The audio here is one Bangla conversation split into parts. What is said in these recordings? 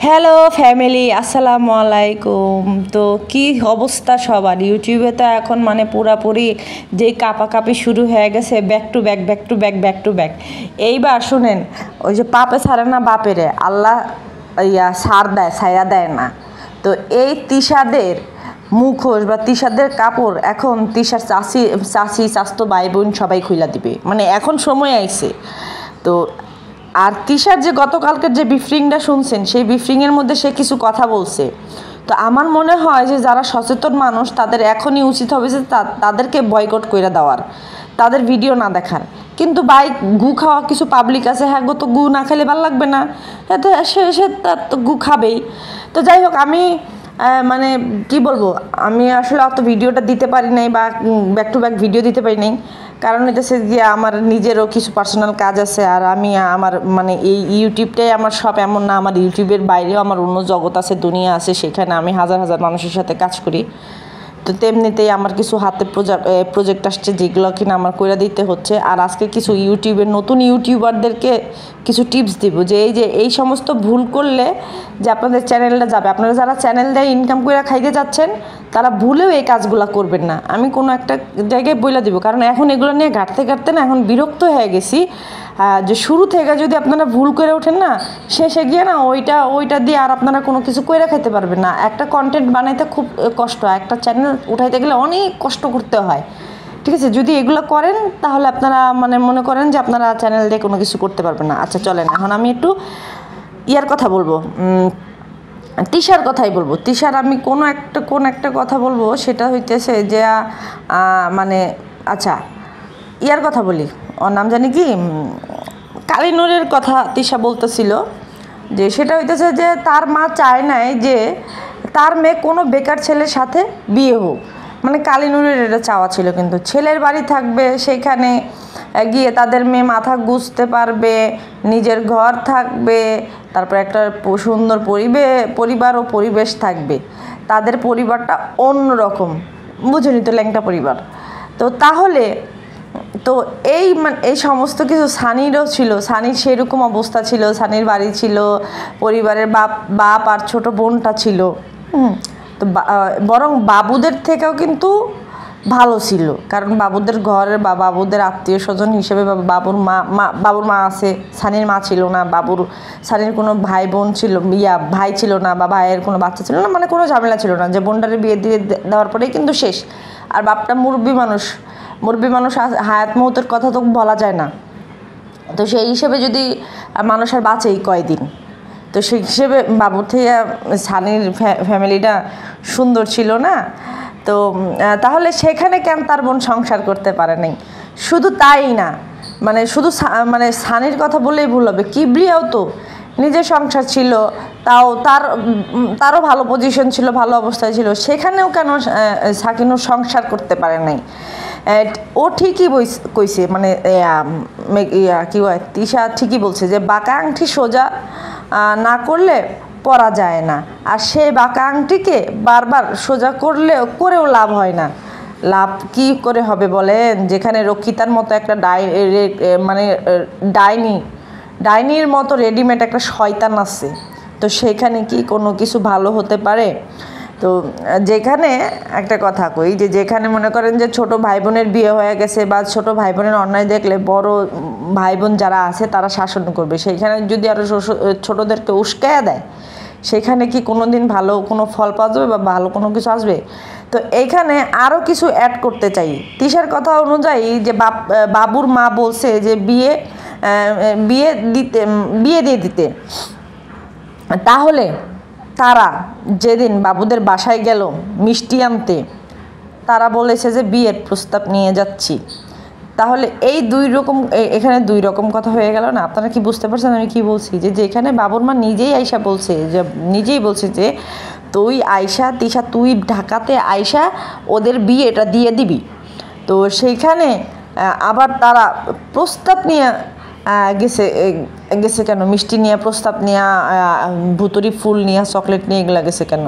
হ্যালো ফ্যামিলি, আসসালামু আলাইকুম। তো কি অবস্থা সবার? ইউটিউবে তো এখন মানে পুরাপুরি যেই কাপাকাপি শুরু হয়ে গেছে, back to back back to back back to back. এইবার শুনেন, ওই যে পাপে ছাড়ে না বাপেরে, আল্লাহ সার দেয়, ছায়া দেয় না। তো এই তিশাদের মুখোশ বা তিশাদের কাপড় এখন তিশার চাচি চাচতো ভাই বোন সবাই খুইলা দিবে, মানে এখন সময় আইছে। তো আর তিশার যে গতকালকের যে বিফ্রিংটা শুনছেন, সেই বিফ্রিংয়ের মধ্যে সে কিছু কথা বলছে। তো আমার মনে হয় যে যারা সচেতন মানুষ তাদের এখনই উচিত হবে যে তাদেরকে বয়কট করে দেওয়ার, তাদের ভিডিও না দেখার। কিন্তু গু খাওয়া কিছু পাবলিক আছে, হ্যাঁ গো, তো গু না খেলে ভালো লাগবে না, হ্যাঁ তো সে তার তো গু খাবেই। তো যাই হোক, আমি মানে কি বলবো, আমি আসলে অত ভিডিওটা দিতে পারি নাই বা ব্যাক টু ব্যাক ভিডিও দিতে পারি নাই, কারণ হচ্ছে যে আমার নিজেরও কিছু পার্সোনাল কাজ আছে। আর আমি আমার মানে এই ইউটিউবটাই আমার সব, এমন না, আমার ইউটিউবের বাইরেও আমার অন্য জগৎ আছে, দুনিয়া আছে, সেখানে আমি হাজার হাজার মানুষের সাথে কাজ করি। তো তেমনিতেই আমার কিছু হাতে প্রজেক্ট আসছে, যেগুলো কিনা আমার কইরা দিতে হচ্ছে। আর আজকে কিছু ইউটিউবের নতুন ইউটিউবারদেরকে কিছু টিপস দিব, যে এই সমস্ত ভুল করলে যে আপনাদের চ্যানেলটা যাবে। আপনারা যারা চ্যানেল দিয়ে ইনকাম করে খাইতে যাচ্ছেন, তারা ভুলেও এই কাজগুলো করবেন না। আমি কোনো একটা জায়গায় বলে দিব, কারণ এখন এগুলো নিয়ে ঘাটতে ঘাটতে না এখন বিরক্ত হয়ে গেছি। যে শুরু থেকে যদি আপনারা ভুল করে ওঠেন না, শেষে গিয়ে না ওইটা দিয়ে আর আপনারা কোনো কিছু কইরা খাইতে পারবেন না। একটা কন্টেন্ট বানাইতে খুব কষ্ট হয়, একটা চ্যানেল উঠাইতে গেলে অনেক কষ্ট করতে হয়, ঠিক আছে? যদি এগুলো করেন তাহলে আপনারা মানে মনে করেন যে আপনারা চ্যানেল দিয়ে কোনো কিছু করতে পারবেন না। আচ্ছা চলেন, এখন আমি একটু ইয়ার কথা বলবো, তিশার কথাই বলবো। তিশার আমি কোন একটা কথা বলবো, সেটা হইতেছে যে মানে আচ্ছা ইয়ার কথা বলি, ওর নাম জানি কি, কালিনুরের কথা তিশা বলতেছিল, যে সেটা হইতেছে যে তার মা চায় নাই যে তার মেয়ে কোনো বেকার ছেলের সাথে বিয়ে হোক। মানে কালিনুরের এটা চাওয়া ছিল, কিন্তু ছেলের বাড়ি থাকবে, সেইখানে গিয়ে তাদের মেয়ে মাথা গুঁজতে পারবে, নিজের ঘর থাকবে, তারপর একটা সুন্দর পরিবার ও পরিবেশ থাকবে। তাদের পরিবারটা অন্যরকম, বুঝেনি তো, ল্যাংটা পরিবার। তো তাহলে তো এই সমস্ত কিছু সানিরও ছিল, সানির সেরকম অবস্থা ছিল, সানির বাড়ি ছিল, পরিবারের বাপ আর ছোট বোনটা ছিল। তো বরং বাবুদের থেকেও কিন্তু ভালো ছিল, কারণ বাবুদের ঘরের বা বাবুদের আত্মীয় স্বজন হিসেবে বাবুর মা আছে, সানির মা ছিল না, সানির কোনো ভাই বোন ছিল, ভাই ছিল না, বা ভাইয়ের কোনো বাচ্চা ছিল না, মানে কোনো ঝামেলা ছিল না, যে বোনটারে বিয়ে দিয়ে দেওয়ার পরেই কিন্তু শেষ। আর বাপটা মুরব্বী মানুষ হায়াত মৌতের কথা তো বলা যায় না। তো সেই হিসেবে যদি মানুষ আর বাঁচেই কয়দিন, তো সেই হিসেবে বাবুর থেকে সানির ফ্যামিলিটা সুন্দর ছিল না। তো তাহলে সেখানে কেন তার বোন সংসার করতে পারে নাই? শুধু তাই না, মানে শুধু মানে সানির কথা বললেই ভুল হবে, কিবরিয়াও তো নিজের সংসার ছিল, তারও ভালো পজিশন ছিল, ভালো অবস্থায় ছিল, সেখানেও কেন সাকিনুর সংসার করতে পারে নাই? ও ঠিকই কইছে, মানে কি হয়, তিশা ঠিকই বলছে যে বাঁকা আংটি সোজা না করলে পরা যায় না, আর সেই বাঁকা আংটিকে বারবার সোজা করেও লাভ হয় না। লাভ কি করে হবে বলেন, যেখানে রক্ষিতার মতো একটা মানে ডাইনির মতো রেডিমেড একটা শয়তান আছে, তো সেখানে কি কোনো কিছু ভালো হতে পারে? তো যেখানে একটা কথা কই, যে যেখানে মনে করেন যে ছোট ভাই বোনের বিয়ে হয়ে গেছে, বা ছোট ভাই বোনের অন্যায় দেখলে বড় ভাই বোন যারা আছে তারা শাসন করবে, সেইখানে যদি আরও ছোটদেরকে উস্কায়া দেয়, সেখানে কি কোনো দিন ভালো কোনো ফল পাওয়া যাবে বা ভালো কোনো কিছু আসবে? তো এইখানে আরও কিছু অ্যাড করতে চাই। তিশার কথা অনুযায়ী যে বাবুর মা বলছে যে বিয়ে দিয়ে দিতে, তাহলে তারা যেদিন বাবুদের বাসায় গেল মিষ্টি আনতে, তারা বলেছে যে বিয়ের প্রস্তাব নিয়ে যাচ্ছি। তাহলে এই এখানে দুই রকম কথা হয়ে গেল না? আপনারা কি বুঝতে পারছেন আমি কি বলছি? যেখানে বাবুর মা নিজেই বলছে যে তুই তিশা তুই ঢাকাতে আইসা ওদের বিয়েটা দিয়ে দিবি। তো সেইখানে আবার তারা প্রস্তাব নিয়ে গেছে কেন? মিষ্টি নিয়ে, প্রস্তাব নিয়ে, ভুতুরি ফুল নিয়ে, চকলেট নিয়ে এগুলা গেছে কেন?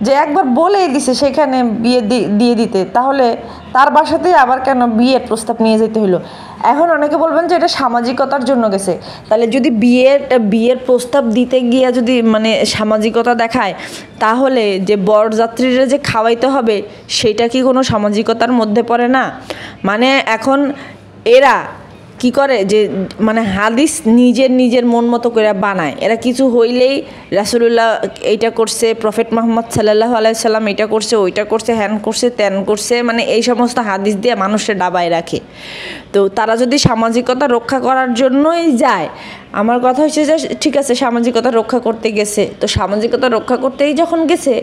যে একবার বলেই দিছে সেখানে বিয়ে দিয়ে দিতে, তাহলে তার বাসাতেই আবার কেন বিয়ের প্রস্তাব নিয়ে যেতে হলো? এখন অনেকে বলবেন যে এটা সামাজিকতার জন্য গেছে। তাহলে যদি বিয়ের প্রস্তাব দিতে গিয়ে যদি মানে সামাজিকতা দেখায়, তাহলে যে বরযাত্রীরা যে খাওয়াইতে হবে সেটা কি কোনো সামাজিকতার মধ্যে পড়ে না? মানে এখন এরা কি করে যে মানে হাদিস নিজের মন মতো করে বানায়। এরা কিছু হইলেই রাসূলুল্লাহ এইটা করছে, প্রফেট মুহাম্মদ সাল্লাল্লাহু আলাইহি সাল্লাম এটা করছে, ওইটা করছে, হ্যান করছে, ত্যান করছে, মানে এই সমস্ত হাদিস দিয়ে মানুষের ডাবায় রাখে। তো তারা যদি সামাজিকতা রক্ষা করার জন্যই যায়, আমার কথা হচ্ছে যে ঠিক আছে সামাজিকতা রক্ষা করতে গেছে, তো সামাজিকতা রক্ষা করতেই যখন গেছে,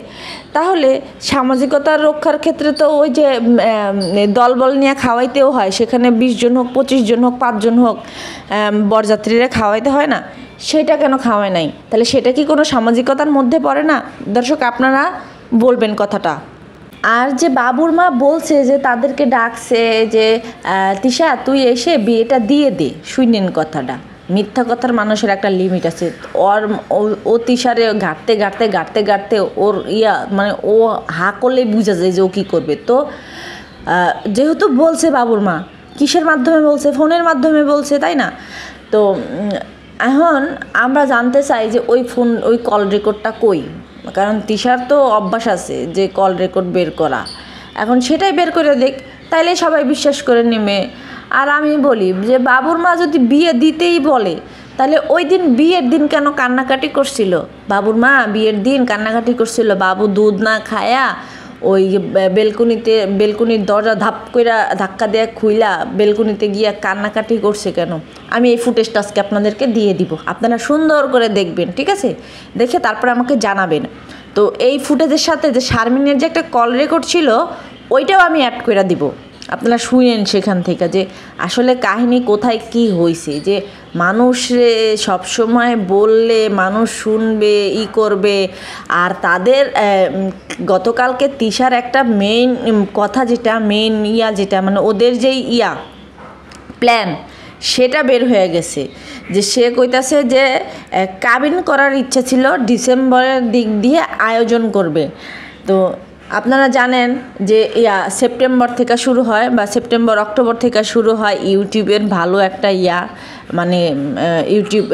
তাহলে সামাজিকতা রক্ষার ক্ষেত্রে তো ওই যে দলবল নিয়ে খাওয়াইতেও হয়, সেখানে 20 জন হোক, 25 জন হোক, 5 জন হোক, বরযাত্রীরা খাওয়াইতে হয় না? সেটা কেন খাওয়ায় নাই? তাহলে সেটা কি কোনো সামাজিকতার মধ্যে পড়ে না? দর্শক আপনারা বলবেন কথাটা। আর যে বাবুর মা বলছে যে তাদেরকে ডাকছে যে তিশা তুই এসে বিয়েটা দিয়ে দে, শুনেন কথাটা। মিথ্যা কথার মানুষের একটা লিমিট আছে। ও তিশারে গাঁটতে ওর মানে ও হা করলেই বুঝা যায় যে ও কী করবে। তো যেহেতু বলছে বাবুর মা, কিসের মাধ্যমে বলছে? ফোনের মাধ্যমে বলছে, তাই না? তো এখন আমরা জানতে চাই যে ওই কল রেকর্ডটা কই, কারণ তিশার তো অভ্যাস আছে যে কল রেকর্ড বের করা। এখন সেটাই বের করে দেখ, তাইলে সবাই বিশ্বাস করে নেবে। আর আমি বলি যে বাবুর মা যদি বিয়ে দিতেই বলে, তাহলে ওই দিন বিয়ের দিন কেন কান্নাকাটি করছিল? বাবুর মা বিয়ের দিন কান্নাকাটি করছিল, বাবু দুধ না খায়া ওই বেলকুনির দরজা ধাক্কা দেয়া খুইলা বেলকুনিতে গিয়া কান্নাকাটি করছে কেন? আমি এই ফুটেজটা আজকে আপনাদেরকে দিয়ে দিব, আপনারা সুন্দর করে দেখবেন, ঠিক আছে? দেখে তারপর আমাকে জানাবেন। তো এই ফুটেজের সাথে যে শারমিনের যে একটা কল রেকর্ড ছিল, ওইটাও আমি অ্যাড করে দিব, আপনারা শুনেন সেখান থেকে যে আসলে কাহিনী কোথায় কি হয়েছে। যে মানুষে সবসময় বললে মানুষ শুনবে, করবে। আর তাদের গতকালকে তিশার একটা মেইন কথা যেটা মানে ওদের যেই প্ল্যান, সেটা বের হয়ে গেছে। যে সে কইতাছে যে কাবিন করার ইচ্ছা ছিল, ডিসেম্বরের দিক দিয়ে আয়োজন করবে। তো আপনারা জানেন যে সেপ্টেম্বর থেকে শুরু হয়, বা সেপ্টেম্বর অক্টোবর থেকে শুরু হয় ইউটিউবের ভালো একটা মানে ইউটিউব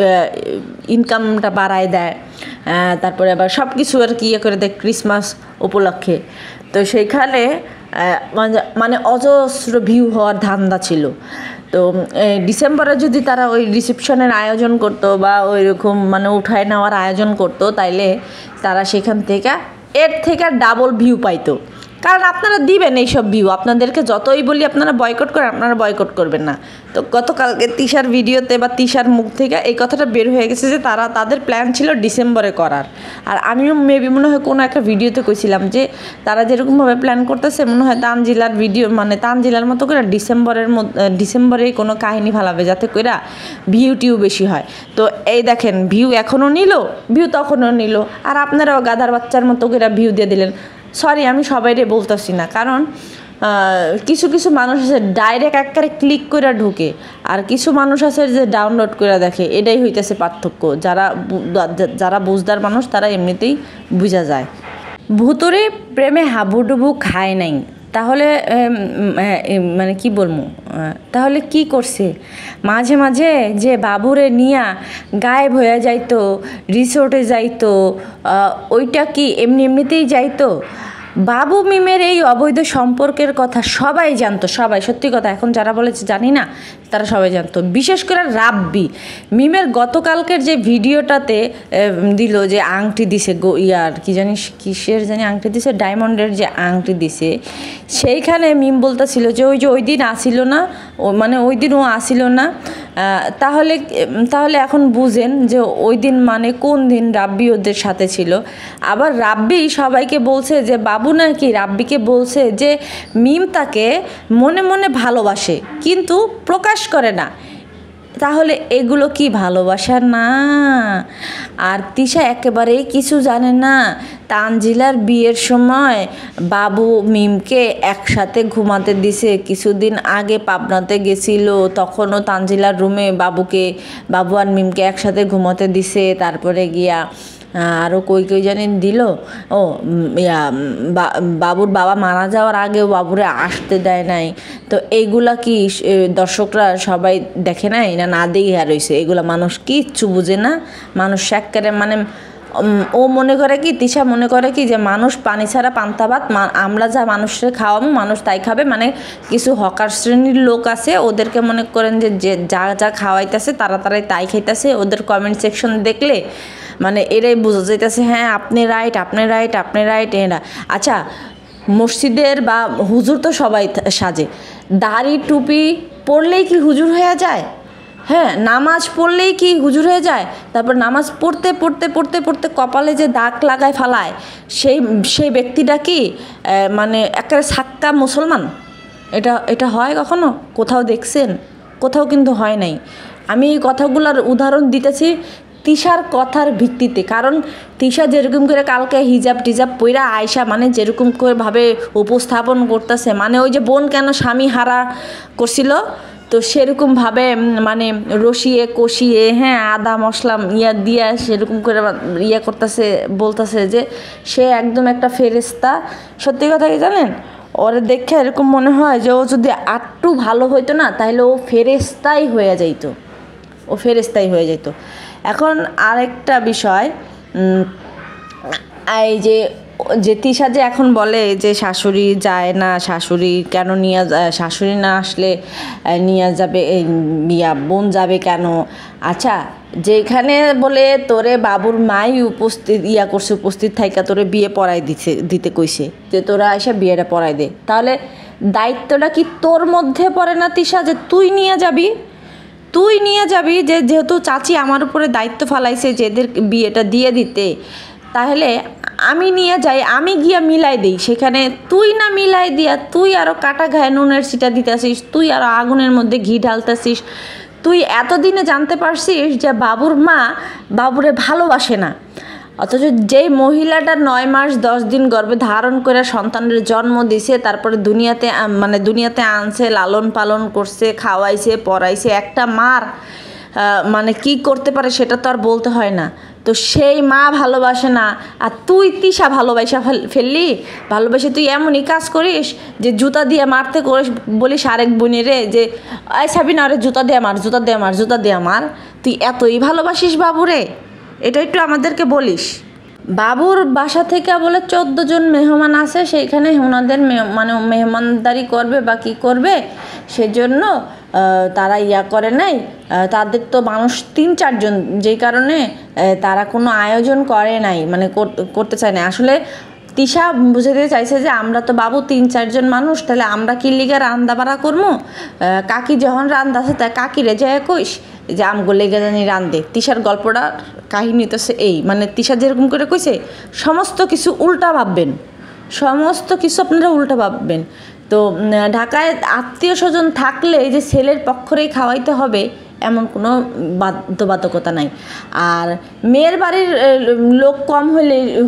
ইনকামটা বাড়ায় দেয়। তারপরে আবার সব কিছু আর কি করে দেয় ক্রিসমাস উপলক্ষে। তো সেইখানে মানে অজস্র ভিউ হওয়ার ধান্দা ছিল। তো ডিসেম্বরে যদি তারা ওই রিসেপশনের আয়োজন করতো বা ওই রকম মানে উঠায় নেওয়ার আয়োজন করতো, তাইলে তারা সেখান থেকে এর থেকে ডাবল ভিউ পাইতো। কারণ আপনারা দিবেন এইসব ভিউ, আপনাদেরকে যতই বলি আপনারা বয়কট করেন, আপনারা বয়কট করবেন না। তো গতকালকে তিশার ভিডিওতে বা তিশার মুখ থেকে এই কথাটা বের হয়ে গেছে যে তাদের প্ল্যান ছিল ডিসেম্বরে করার। আর আমিও মেবি মনে হয় কোনো একটা ভিডিওতে কইছিলাম যে তারা যেরকমভাবে প্ল্যান করতেছে, মনে হয় তানজিলার ভিডিও মানে তানজিলার মতো করে ডিসেম্বরে কোনো কাহিনী ফালাবে, যাতে করে ভিউ বেশি হয়। তো এই দেখেন, ভিউ এখনও নিল, ভিউ তখনও নিল, আর আপনারাও গাধার বাচ্চার মতো করে ভিউ দিয়ে দিলেন। সরি, আমি সবাইরে বলতেছি না, কারণ কিছু মানুষ আছে ডাইরেক্ট একবারে ক্লিক করে ঢুকে, আর কিছু মানুষ আছে যে ডাউনলোড করে দেখে। এটাই হইতেছে পার্থক্য। যারা বুঝদার মানুষ তারা এমনিতেই বোঝা যায়। ভুতুরে প্রেমে হাবুডুবু খায় নাই, তাহলে মানে কি বলবো, তাহলে কি করছে? মাঝে মাঝে যে বাবুরে নিয়া গায়েব হয়ে যাইতো, রিসোর্টে যাইতো, ওইটা কি এমনিতেই যাইতো? বাবু মিমের এই অবৈধ সম্পর্কের কথা সবাই জানতো, সবাই, সত্যি কথা। এখন যারা বলেছে জানি না, তারা সবাই জানতো। বিশেষ করে রাব্বি মিমের গতকালকের যে ভিডিওটাতে দিল যে আংটি দিছে, কি জানিস কিসের জানি আংটি দিছে, ডায়মন্ডের যে আংটি দিছে, সেইখানে মিম বলতেছিল যে ওই দিন আসিল না, মানে ওই দিন ও আসিল না। তাহলে এখন বুঝেন যে ওই দিন মানে কোন দিন রাব্বি ওদের সাথে ছিল। আবার রাব্বি সবাইকে বলছে যে বাবু নাকি রাব্বিকে বলছে যে মিম তাকে মনে মনে ভালোবাসে, কিন্তু প্রকাশ করে না। তাহলে এগুলো কি ভালোবাসা না? আর তিশা একেবারেই কিছু জানে না। তানজিলার বিয়ের সময় বাবু মিমকে একসাথে ঘুমাতে দিছে। কিছুদিন আগে পাবনাতে গেছিল, তখনও তানজিলার রুমে বাবু আর মিমকে একসাথে ঘুমাতে দিছে। তারপরে গিয়া আরও কই কই জানি দিল। ও বাবুর বাবা মারা যাওয়ার আগেও বাবুরে আসতে দেয় নাই। তো এইগুলা কি দর্শকরা সবাই দেখে নাই না না দেখে রয়েছে? এগুলা মানুষ কিচ্ছু বুঝে না। মানুষ একেবারে মানে ও মনে করে কি, তিশা মনে করে কি যে মানুষ পানি ছাড়া পান্তা ভাত, আমরা যা মানুষের খাওয়াবো মানুষ তাই খাবে। মানে কিছু হকার শ্রেণীর লোক আছে, ওদেরকে মনে করেন যে যা যা খাওয়াইতেছে তারা তারাই তাই খাইতেছে। ওদের কমেন্ট সেকশন দেখলে মানে এরাই বোঝা যাইতেছে হ্যাঁ আপনি রাইট, আপনি রাইট, আপনি রাইট। এরা আচ্ছা, মসজিদের বা হুজুর তো সবাই সাজে, দাড়ি টুপি পরলেই কি হুজুর হয়ে যায়? হ্যাঁ, নামাজ পড়লেই কি হুজুর হয়ে যায়? তারপর নামাজ পড়তে পড়তে পড়তে পড়তে কপালে যে দাগ লাগায় ফালায় সেই ব্যক্তিটা কি মানে একেবারে সাক্কা মুসলমান? এটা হয় কখনো? কোথাও দেখছেন? কোথাও কিন্তু হয় নাই। আমি এই কথাগুলোর উদাহরণ দিতেছি তিশার কথার ভিত্তিতে, কারণ তিশা যেরকম করে কালকে হিজাব টিজাব পইরা আয়সা মানে যেরকম করে ভাবে উপস্থাপন করতেছে, মানে ওই যে বোন কেন স্বামী হারা করছিল, তো সেরকমভাবে মানে রসিয়ে কষিয়ে হ্যাঁ আদা মশলা দিয়া সেরকম করে করতেছে, বলতেছে যে সে একদম একটা ফেরেস্তা। সত্যি কথা কি জানেন, ওরে দেখে এরকম মনে হয় যে ও যদি আটটু ভালো হইতো না তাহলে ও ফেরেস্তাই হয়ে যাইতো, ও ফেরেস্তাই হয়ে যেত। এখন আরেকটা বিষয়, এই যে তিশা যে এখন বলে যে শাশুড়ি যায় না, শাশুড়ি কেন নিয়ে শাশুড়ি না আসলে নিয়ে যাবে বোন যাবে কেন? আচ্ছা, যেখানে বলে তোরে বাবুর মাই উপস্থিত থাইকা তোরে বিয়ে পড়াই দিতে কইছে যে তোরা এসে বিয়েটা পড়াই দে, তাহলে দায়িত্বটা কি তোর মধ্যে পড়ে না তিশা যে তুই নিয়ে যাবি? যে যেহেতু চাচি আমার উপরে দায়িত্ব ফালাইছে যে এদের বিয়েটা দিয়ে দিতে, তাহলে আমি নিয়ে যাই, আমি গিয়া মিলাই দিই। সেখানে তুই না মিলাই দিয়া তুই আরও কাটা ঘায়ে নুনের সিটা দিতেছিস, তুই আরও আগুনের মধ্যে ঘি ঢালতেছিস। তুই এতদিনে জানতে পারছিস যে বাবুর মা বাবুরে ভালোবাসে না, অথচ যেই মহিলাটা 9 মাস 10 দিন গর্ভে ধারণ করে সন্তানের জন্ম দিছে, তারপরে দুনিয়াতে আনছে, লালন পালন করছে, খাওয়াইছে, পড়াইছে, একটা মার মানে কি করতে পারে সেটা তো আর বলতে হয় না। তো সেই মা ভালোবাসে না, আর তুই তিশা ফেললি, ভালোবাসে তুই এমনই কাজ করিস যে জুতা দিয়ে মারতে করিস, বলিস আরেক বোনেরে যে আয় সাবিনা আরে জুতা দিয়ে মার। তুই এতই ভালোবাসিস বাবুরে? এটা একটু আমাদেরকে বলিস। বাবুর বাসা থেকে বলে 14 জন মেহমান আছে, সেইখানে ওনাদের মানে মেহমানদারি করবে বা কী করবে, সেজন্য তারা করে নাই। তাদের তো মানুষ 3-4 জন, যেই কারণে তারা কোনো আয়োজন করে নাই, মানে করতে চায় না। আসলে তিশা বুঝাতে চাইছে যে আমরা তো বাবু 3-4 জন মানুষ, তাহলে আমরা কি লিগে রান্দা বাড়া করবো? কাকি যখন রান্দাছে তাই কাকিরে যায় কইস যে আমগো লেগে জানি রান্দে। তিশার গল্পটা কাহিনী তো এই, মানে তিশা যেরকম করে কইছে সমস্ত কিছু আপনারা উল্টা ভাববেন। তো ঢাকায় আত্মীয় স্বজন থাকলে এই যে ছেলের পক্ষরেই খাওয়াইতে হবে এমন কোনো বাধ্যবাধকতা নাই। আর মেয়ের বাড়ির লোক কম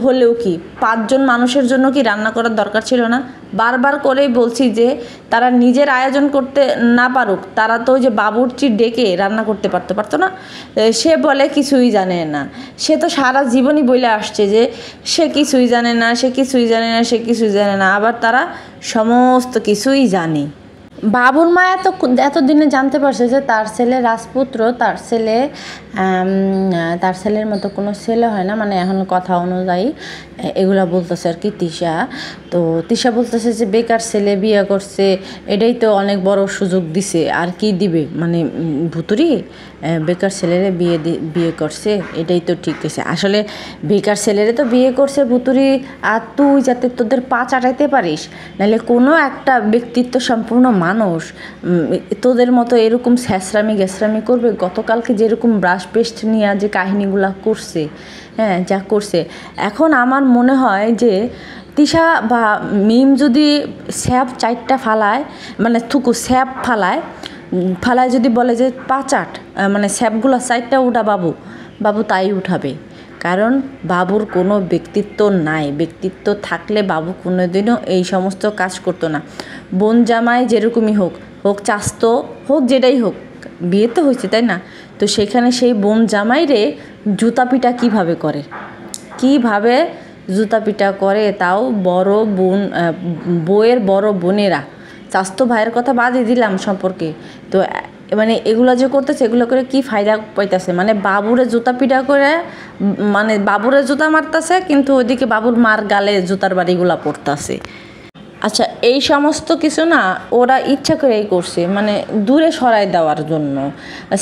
হলেও কি 5 জন মানুষের জন্য কি রান্না করার দরকার ছিল না? বারবার করেই বলছি যে তারা নিজের আয়োজন করতে না পারুক, তারা তো ওই যে বাবুর্চি ডেকে রান্না করতে পারতো না? সে বলে কিছুই জানে না, সে তো সারা জীবনই বলে আসছে যে সে কিছুই জানে না, আবার তারা সমস্ত কিছুই জানে। বাবুর মা এতদিনে জানতে পারছে যে তার ছেলে রাজপুত্র, তার ছেলের মতো কোনো ছেলে হয় না, মানে এখন কথা অনুযায়ী এগুলা বলতেছে আর কি তিশা। তো তিশা বলতেছে যে বেকার ছেলে বিয়ে করছে, এটাই তো অনেক বড় সুযোগ দিছে, আর কি দিবে? মানে ভুতুরি বেকার ছেলেরে বিয়ে করছে, এটাই তো ঠিক আছে। আসলে বেকার ছেলেরে তো বিয়ে করছে ভুতুরি, আর তুই যাতে তোদের পা চাটাইতে পারিস, নাহলে কোনো একটা ব্যক্তিত্ব সম্পূর্ণ মানুষ তোদের মতো এরকম গ্যাসরামি করবে? গতকালকে যেরকম ব্রাশ পেস্ট নিয়ে যে কাহিনিগুলা করছে, হ্যাঁ যা করছে, এখন আমার মনে হয় যে তিশা বা মিম যদি স্যাপ 4টা ফালায়, মানে থুকু স্যাপ ফালায় যদি বলে যে পাচাট, মানে স্যাপগুলো 4টা উঠা বাবু তাই উঠাবে। কারণ বাবুর কোনো ব্যক্তিত্ব নাই, ব্যক্তিত্ব থাকলে বাবু কোনোদিনও এই সমস্ত কাজ করতো না। বোন জামাই যেরকমই হোক চাস্তো হোক, যেটাই হোক, বিয়ে তো হয়েছে তাই না? তো সেখানে সেই বোন জামাইরে জুতা পিটা কীভাবে করে? কীভাবে জুতা পিটা করে, তাও বড় বোন, বউয়ের বড় বোনেরা। চাস্তো ভাইয়ের কথা বাদই দিলাম সম্পর্কে। তো মানে এগুলো যে করতেছে, এগুলো করে কি ফায়দা পাইতেছে, মানে বাবুরে জুতা পিটা করে, মানে বাবুরে জুতা মারতেছে, কিন্তু ওইদিকে বাবুর মার গালে জুতার বাড়িগুলা পড়তেছে। আচ্ছা, এই সমস্ত কিছু না ওরা ইচ্ছা করেই করছে, মানে দূরে সরাই দেওয়ার জন্য।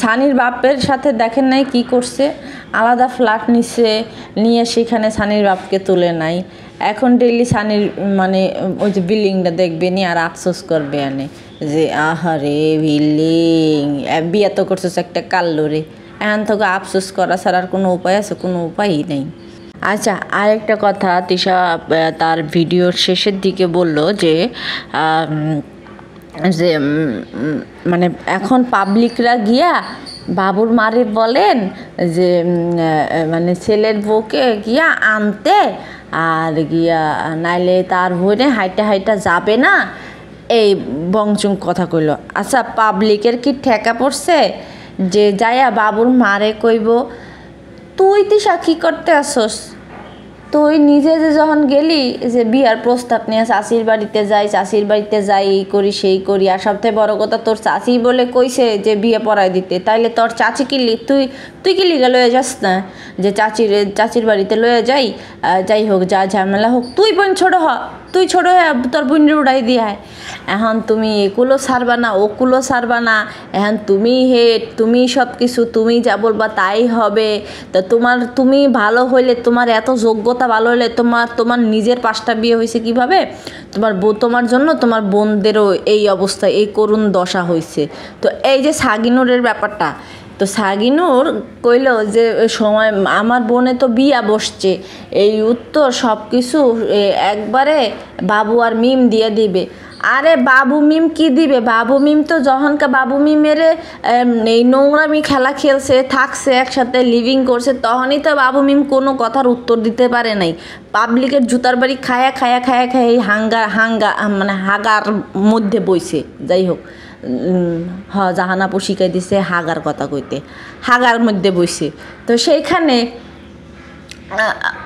সানির বাপের সাথে দেখেন নাই কি করছে, আলাদা ফ্ল্যাট নিয়ে সেখানে সানির বাপকে তুলে নাই। এখন ডেইলি সানির মানে ওই যে বিল্ডিংটা দেখবে নি আর আফসোস করবে আনে যে আহারে বিল্ডিং, বিয়ে তো করছিস একটা কাল্লুরে, এখন তোকে আফসোস করা ছাড়া আর কোনো উপায় আছে? কোনো উপায়ই নেই। আচ্ছা, আরেকটা কথা, তিশা তার ভিডিওর শেষের দিকে বলল যে যে মানে এখন পাবলিকরা গিয়া বাবুর মারে বলেন যে মানে ছেলের বউকে গিয়া আনতে, আর গিয়া নাইলে তার ভরে হাইটা যাবে না, এই বংচুং কথা কইল। আচ্ছা, পাবলিকের কি ঠেকা পড়ছে যে যাইয়া বাবুর মারে কইব তুই তিশা কী করতে আসস? তুই নিজে যে যখন গেলি যে বিয়ার প্রস্তাব নিয়ে চাষির বাড়িতে যাই, এই করি সেই করি, আর সবথেকে বড় কথা তোর চাচি বলে কইছে যে বিয়ে পড়াই দিতে, তাইলে তোর চাচি তুই কি লিগা লয়ে যাস না যে চাচির বাড়িতে লয়ে যাই হোক, যা ঝামেলা হোক, তুই বোন তুই ছোট হয়ে তোর বোনের উড়াই দিয়ে। এখন তুমি এগুলো ছাড়বা না, ওগুলো ছাড়বা না, এখন তুমি হেড, তুমি সব কিছু, তুমি যা বলবা তাই হবে। তা তুমি ভালো হইলে, তোমার এত যোগ্যতা ভালো হলে, তোমার নিজের 5টা বিয়ে হয়েছে কিভাবে? তোমার জন্য তোমার বোনদেরও এই অবস্থা, এই করুণ দশা হয়েছে। তো এই যে সাগিনুরের ব্যাপারটা, তো সাগিনুর কইল যে সময় আমার বোনে তো বিয়া বসছে, এই উত্তর সব কিছু একবারে বাবু আর মিম দিয়ে দিবে। আরে বাবু মিম কি দিবে? বাবু মিম তো যখনকার বাবু মিমের এই নোংরামি খেলা খেলছে, থাকছে একসাথে, লিভিং করছে, তখনই তো বাবু মিম কোনো কথার উত্তর দিতে পারে নাই। পাবলিকের জুতার বাড়ি খায়া মানে হাগার মধ্যে বইছে। যাই হোক, জাহানাপু শিখাই দিছে হাগার কথা কইতে, হাগার মধ্যে বইছে। তো সেইখানে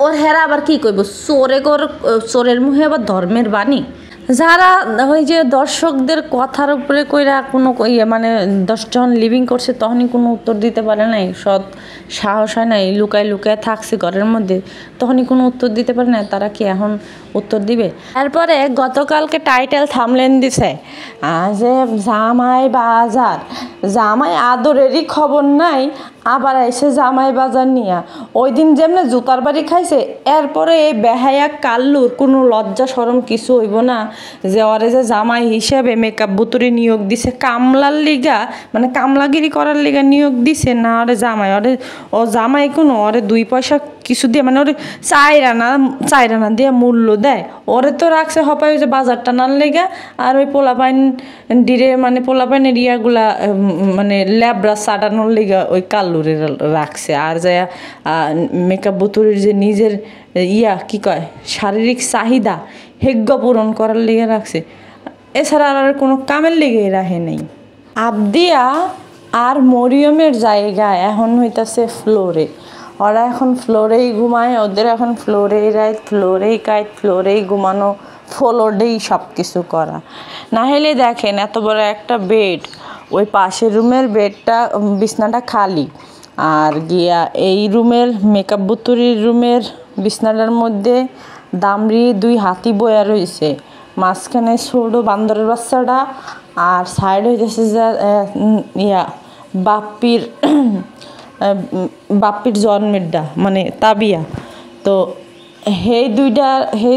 ওর হেরা আবার কি কইব? চোরের মুখে আবার ধর্মের বাণী। যারা ওই যে দর্শকদের কথার উপরে কইরা কোনো মানে 10 জন লিভিং করছে, তখনই কোনো উত্তর দিতে পারে নাই, সৎ সাহস হয় নাই, লুকায় থাকছে ঘরের মধ্যে, তখনই কোনো উত্তর দিতে পারে না, তারা কি এখন উত্তর দিবে? এরপরে গতকালকে টাইটেল থামলেন দিছে যে জামাই বাজার, জামাই আদরেরই খবর নাই, আবার এসে জামাই বাজার নিয়া। ওই দিন যেমনি জুতার বাড়ি খাইছে, এরপরে এই বেহায়া কাল্লুর কোনো লজ্জা শরম কিছু হইব না যে ওরে যে জামাই হিসেবে মেকআপ বুতুরি নিয়োগ দিছে কামলার লিগা, মানে কামলাগিরি করার লিগা নিয়োগ দিছে না, ওরে জামাই, ও জামাই কোনো ওরে 2 পয়সা কিছু দিয়ে, মানে ওরে চাইরানা দিয়ে মূল্য দেয়। ওরে তো রাখছে হপায় ওই যে বাজার টানার লেগা, আর ওই পোলাপাইনের ইয়াগুলা মানে ল্যাবরা সাটানোর লেগা ওই কাল্লুরে রাখছে। আর যায় মেকআপ বুতুরির যে নিজের কি কয় শারীরিক চাহিদা হেগ্য পূরণ করার লেগে রাখছে, এছাড়া আর কোনো কামের লেগে রাখে নেই। আবদিয়া আর মরিয়মের জায়গা এখন হইতাছে ফ্লোরে। ওরা এখন ফ্লোরেই ঘুমায়, ওদের এখন ফ্লোরেই রাইত, ফ্লোরেই কাইত, ফ্লোরেই ঘুমানো, ফ্লোরেই সব কিছু করা। না হলে দেখেন এত বড় একটা বেড, ওই পাশের রুমের বিছনাটা খালি, আর গিয়া এই রুমের মেকআপ বুতুরির রুমের বিছনাটার মধ্যে দামড়ি 2 হাতি বয়া রয়েছে, মাঝখানে ছোট বান্দরের বাচ্চাটা, আর সাইড হইতেছে যে বাপ্পির জন্মেরটা, মানে তাবিয়া। তো সেই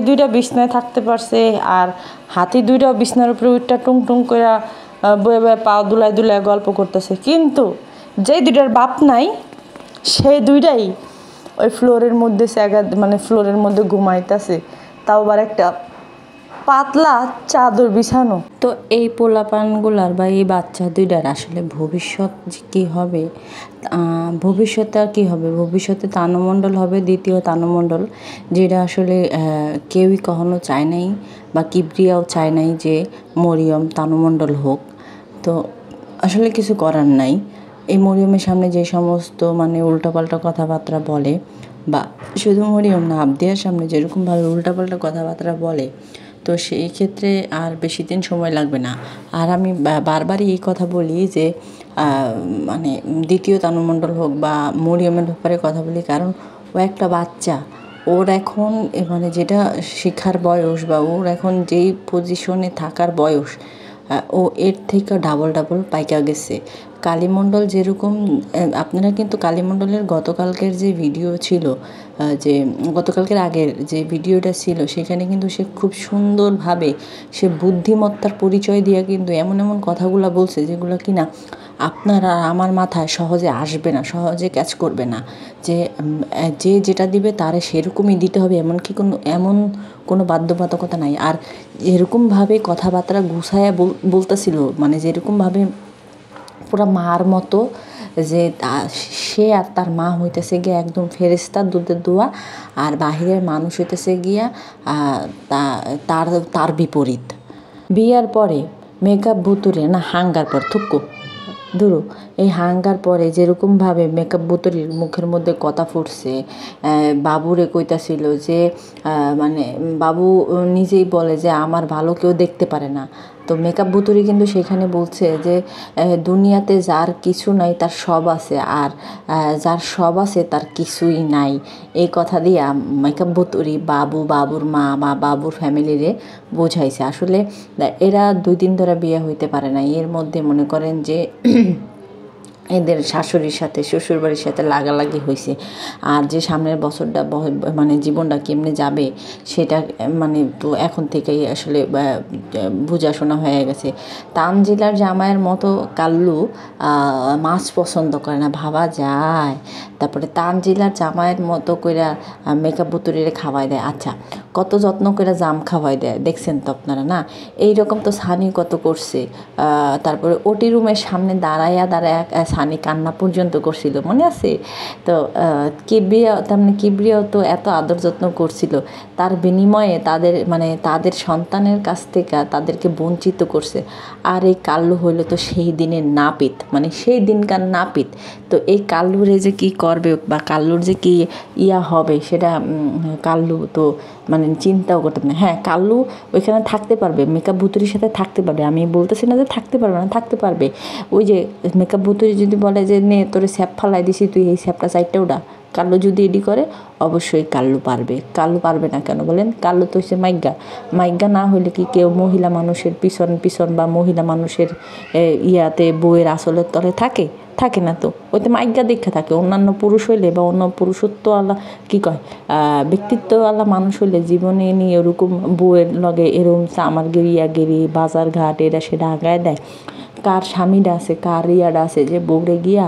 দুইটা বিছনায় থাকতে পারছে, আর হাতি 2টা বিছনার উপরে উঠটা টুং করে বয়ে পা দুলায় গল্প করতেছে। কিন্তু যেই 2টার বাপ নাই, সেই 2টাই ওই ফ্লোরের মধ্যে মানে ফ্লোরের মধ্যে ঘুমাইতেছে, তাও আবার একটা পাতলা চাদর বিছানো। তো এই পোলাপানগুলার বা এই বাচ্চা 2টার আসলে ভবিষ্যৎ কী হবে? ভবিষ্যতে আর কী হবে? ভবিষ্যতে তানুমণ্ডল হবে, দ্বিতীয় তানুমণ্ডল, যেটা আসলে কেউই কখনো চায় নাই, বা কিবরিয়াও চায় নাই যে মরিয়ম তানুমণ্ডল হোক। তো আসলে কিছু করার নাই। এই মরিয়মের সামনে যে সমস্ত মানে উল্টোপাল্টা কথাবার্তা বলে, বা শুধু মরিয়ম না, আবদিয়ার সামনে যেরকমভাবে উল্টাপাল্টা কথাবার্তা বলে, তো সেই ক্ষেত্রে আর বেশি দিন সময় লাগবে না। আর আমি বারবারই এই কথা বলি যে মানে দ্বিতীয় তানুমণ্ডল হোক বা মরিয়মের ব্যাপারে কথা বলি, কারণ ও একটা বাচ্চা। ওর এখন মানে যেটা শেখার বয়স বা ওর এখন যেই পজিশনে থাকার বয়স, ও এর থেকে ডাবল পাইকা গেছে। কালীমণ্ডল যেরকম, আপনারা কিন্তু কালীমণ্ডলের গতকালকের যে ভিডিও ছিল, যে গতকালকের আগের যে ভিডিওটা ছিল, সেখানে কিন্তু সে খুব সুন্দরভাবে সে বুদ্ধিমত্তার পরিচয় দিয়ে কিন্তু এমন এমন কথাগুলো বলছে যেগুলো কিনা আপনার আর আমার মাথায় সহজে আসবে না, সহজে ক্যাচ করবে না। যে যে যেটা দিবে তারে সেরকমই দিতে হবে, এমন কোনো বাধ্যবাধকতা নাই। আর এরকমভাবে কথাবার্তা গুছায়া বলতেছিল, মানে যেরকমভাবে পুরা মার মতো, যে সে আর তার মা হইতেছে গিয়া একদম ফেরেশতার দুধের দোয়া, আর বাহিরের মানুষ হইতেছে গিয়া তার তার বিপরীত। বিয়ার পরে মেকআপ ভুতুরে না হাঙ্গার পর থুক্কু ধরো, এই হাঙ্গার পরে যেরকমভাবে মেকআপ বুতরির মুখের মধ্যে কথা ফুটছে, বাবুরে কইতাছিল যে মানে বাবু নিজেই বলে যে আমার ভালো কেউ দেখতে পারে না। তো মেকআপ বুতুরি কিন্তু সেখানে বলছে যে দুনিয়াতে যার কিছু নাই তার সব আছে, আর যার সব আছে তার কিছুই নাই। এই কথা দিয়ে মেকআপ বুতুরি বাবুর মা বা বাবুর ফ্যামিলিরে বোঝাইছে। আসলে এরা 2 দিন ধরে বিয়ে হইতে পারে না, এর মধ্যে মনে করেন যে এদের শাশুড়ির সাথে শ্বশুরবাড়ির সাথে লাগালাগি হয়েছে। আর যে সামনের বছরটা মানে জীবনটা কেমনে যাবে সেটা মানে তো এখন থেকেই আসলে বোঝাশোনা হয়ে গেছে। তানজিলার জামাইয়ের মতো কাল্লু মাছ পছন্দ করে না, ভাবা যায়। তারপরে তানজিলার জামাইয়ের মতো কইরা মেকআপ বুতুরিরে খাওয়াই দেয়। আচ্ছা, কত যত্ন করে জাম খাওয়াই দেয়, দেখছেন তো আপনারা না? এইরকম তো সানি কত করছে। তারপরে ওটি রুমের সামনে দাঁড়ায়া সানি কান্না পর্যন্ত করছিল, মনে আছে তো? কিবরিয়াও তো এত আদর যত্ন করছিল, তার বিনিময়ে তাদের সন্তানের কাছ থেকে তাদেরকে বঞ্চিত করছে। আর এই কাল্লু হইল তো সেই দিনের নাপিত, মানে সেই দিনকার নাপিত। তো এই কাল্লুরে যে কি করবে বা কাল্লুর যে কি হবে সেটা কাল্লু তো মানে চিন্তাও করতে পারে না। হ্যাঁ, কাল্লু ওইখানে থাকতে পারবে, মেকআপ ভুতুরির সাথে থাকতে পারবে, আমি বলতেছি না যে থাকতে পারবে না, থাকতে পারবে। ওই যে মেকআপ ভুতুরি যদি বলে যে নে তোরে স্যাপ ফালাই দিছি, তুই এই স্যাপটা সাইডটা ওটা, কাল্লু যদি এডি করে অবশ্যই কাল্লু পারবে। কাল্লু পারবে না কেন বলেন? কাল্লু তো হচ্ছে মাইগ্গা না হইলে কি কেউ মহিলা মানুষের পিছন বা মহিলা মানুষের ইয়াতে বউয়ের আসলের তলে থাকে না তো, ওইতে মাইগ্গা দীক্ষা থাকে। অন্যান্য পুরুষ হইলে বা অন্য পুরুষত্বওয়ালা কি কয় ব্যক্তিত্বওয়ালা মানুষ হইলে জীবনে নিয়ে ওরকম বউয়ের লগে এরকম আমার গেরি বাজার ঘাট এরা সেটা আগায় দেয়। কার স্বামীরা আছে, কার ইয়াটা আছে যে বউরে গিয়া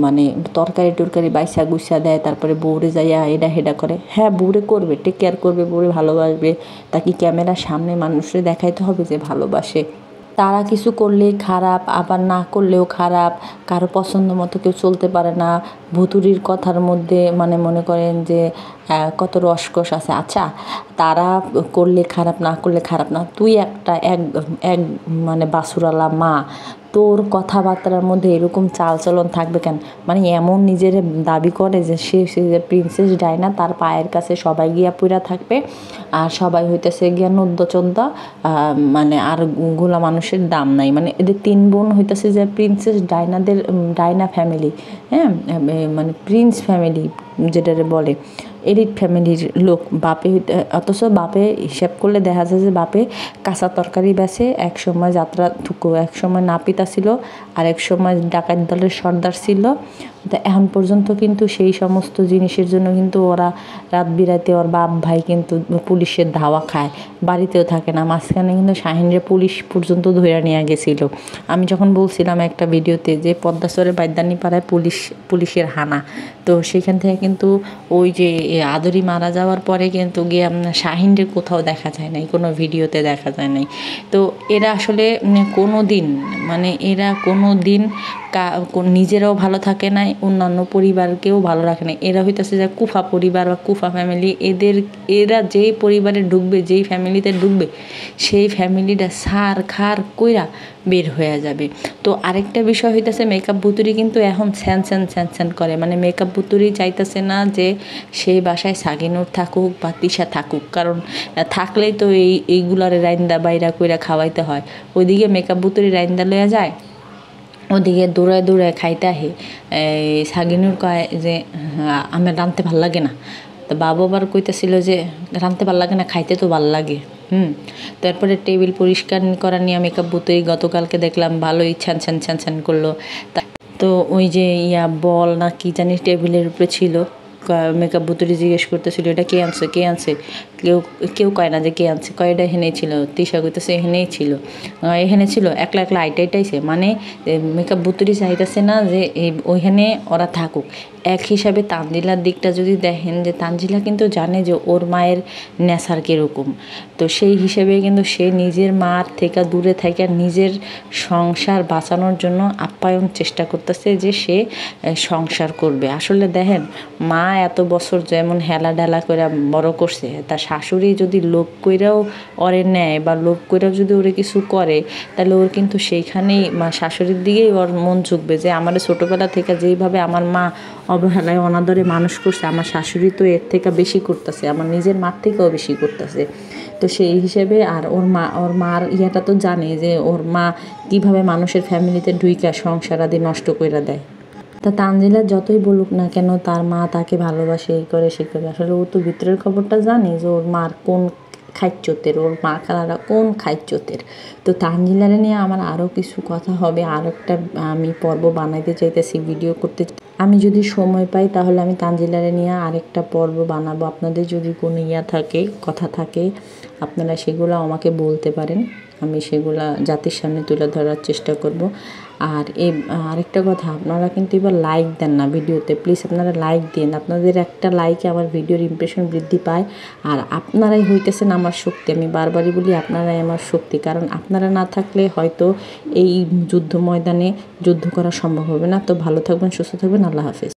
মানে তরকারি বাইসা গুইসা দেয়, তারপরে বউরে যাইয়া এটা হেডা করে। হ্যাঁ, বউরে করবে, টেক কেয়ার করবে, বউরে ভালোবাসবে, তাকে ক্যামেরার সামনে মানুষরে দেখাইতে হবে যে ভালোবাসে। তারা কিছু করলেই খারাপ, আবার না করলেও খারাপ, কারো পছন্দ মতো কেউ চলতে পারে না। ভুতুরির কথার মধ্যে মানে মনে করেন যে কত রসকস আছে। আচ্ছা, তারা করলে খারাপ, না করলে খারাপ না, তুই এক মানে বাসুরালা মা, তোর কথাবার্তার মধ্যে এরকম চালচলন থাকবে কেন? মানে এমন নিজের দাবি করে যে সে প্রিন্সেস ডায়না, তার পায়ের কাছে সবাই গিয়া পুরা থাকবে, আর সবাই হইতেছে গিয়া নদ্যচন্দা, মানে আর গুলা মানুষের দাম নাই। মানে এদের 3 বোন হইতেছে যে প্রিন্সেস ডায়না ফ্যামিলি, হ্যাঁ, মানে প্রিন্স ফ্যামিলি যেটারে বলে, এলিট ফ্যামিলির লোক। অথচ বাপে হিসাব করলে দেখা যায় যে বাপে কাঁচা তরকারি বেচে, এক সময় যাত্রা থুকু, এক সময় নাপিতা ছিল, আর এক সময় ডাকাত দলের সর্দার ছিল। তা এখন পর্যন্ত কিন্তু সেই সমস্ত জিনিসের জন্য কিন্তু ওরা রাত বিরাতে ওর বাপ ভাই কিন্তু পুলিশের ধাওয়া খায়, বাড়িতেও থাকে না। মাঝখানে কিন্তু শাহিনরে পুলিশ পর্যন্ত ধরে নিয়ে গেছিলো। আমি যখন বলছিলাম একটা ভিডিওতে যে পদ্মাচরের বাইদানি পাড়ায় পুলিশের হানা, তো সেখান থেকে কিন্তু ওই যে আদরি মারা যাওয়ার পরে কিন্তু গিয়ে শাহিনরে কোথাও দেখা যায় নাই, কোনো ভিডিওতে দেখা যায় নাই। তো এরা আসলে কোনো দিন নিজেরাও ভালো থাকে না, নাই, অন্যান্য পরিবারকেও ভালো রাখে নাই। এরা হইতেছে যে কুফা পরিবার বা কুফা ফ্যামিলি, এরা যেই পরিবারে ঢুকবে, যেই ফ্যামিলিতে ঢুকবে, সেই ফ্যামিলিটা সার খার কইরা বের হয়ে যাবে। তো আরেকটা বিষয় হইতেছে, মেকআপ বুতুরি কিন্তু এখন স্যান করে, মানে মেকআপ বুতুরি চাইতেছে না যে সেই বাসায় সাগিনুর থাকুক বা তিশা থাকুক, কারণ থাকলেই তো এইগুলারে রাইন্দা বাইরা কইরা খাওয়াইতে হয়। ওইদিকে মেকআপ বুতুরি রাইন্দা লইয়া যায়, ওদিকে দৌড়ায় দৌড়ায় খাইতে আহে। সাগিনুর কয় যে আমার রাঁধতে ভাল লাগে না, তো বাবা আবার কইতেছিল যে রাঁধতে ভাল লাগে না, খাইতে তো ভাল লাগে। তারপরে টেবিল পরিষ্কার করা নিয়ে মেকআপ বুতুরি গতকালকে দেখলাম ভালোই ছান করলো। তো ওই যে বল না কি জানি টেবিলের উপরে ছিল, মেকআপ বুতুরি জিজ্ঞেস করতেছিল এটা কে আনছে, কেউ কয় না যে কে আনছে, কয় এটা এখানেই ছিল। তিশা কইতেছে এখানে ছিল একলা আইটাইছে, মানে মেকআপ বুতুরি চাইতেছে না যে ওইখানে ওরা থাকুক। এক হিসাবে তানজিলার দিকটা যদি দেখেন, যে তানজিলা কিন্তু জানে যে ওর মায়ের নেশার কীরকম, তো সেই হিসেবে কিন্তু সে নিজের মার থেকে দূরে থেকে নিজের সংসার বাঁচানোর জন্য আপ্যায়ন চেষ্টা করতেছে যে সে সংসার করবে। আসলে দেখেন, মা এত বছর যেমন হেলা ঢেলা করে বড় করছে, তার শাশুড়ি যদি লোভ কইরাও ওরে নেয় বা লোভ কইরাও যদি ওরে কিছু করে, তাহলে ওর কিন্তু সেইখানেই শাশুড়ির দিকেই ওর মন ঝুঁকবে যে আমার ছোটোবেলা থেকে যেইভাবে আমার মা অবহেলায় অনাদরে মানুষ করছে, আমার শাশুড়ি তো এর থেকে বেশি করতেছে, আমার নিজের মার থেকেও বেশি করতেছে। তো সেই হিসেবে আর ওর মার ইয়াটা তো জানে যে ওর মা কীভাবে মানুষের ফ্যামিলিতে ঢুইকা সংসার আদি নষ্ট করে দেয়। তা তানজিলা যতই বলুক না কেন তার মা তাকে ভালোবাসে, এই করে সে করে, আসলে ও তো ভিতরের খবরটা জানে যে ওর মার কোন খাইচ্যতের, ওর মা খালারা কোন খাইচ্যতের। তো তানজিলারে নিয়ে আমার আরও কিছু কথা হবে, আর একটা আমি পর্ব বানাইতে চাইতেছি, ভিডিও করতে। আমি যদি সময় পাই তাহলে আমি তানজিলারে নিয়ে আরেকটা পর্ব বানাবো। আপনাদের যদি কোনো কথা থাকে আপনারা সেগুলো আমাকে বলতে পারেন, আমি সেগুলা জাতির সামনে তুলে ধরার চেষ্টা করব। আর আরেকটা কথা, আপনারা কিন্তু এবার লাইক দেন না ভিডিওতে, প্লিজ আপনারা লাইক দিন। আপনাদের একটা লাইকে আমার ভিডিওর ইমপ্রেশন বৃদ্ধি পায়, আর আপনারাই হইতেছেন আমার শক্তি। আমি বারবারই বলি আপনারাই আমার শক্তি, কারণ আপনারা না থাকলে হয়তো এই যুদ্ধ ময়দানে যুদ্ধ করা সম্ভব হবে না। তো ভালো থাকবেন, সুস্থ থাকবেন, আল্লাহ হাফেজ।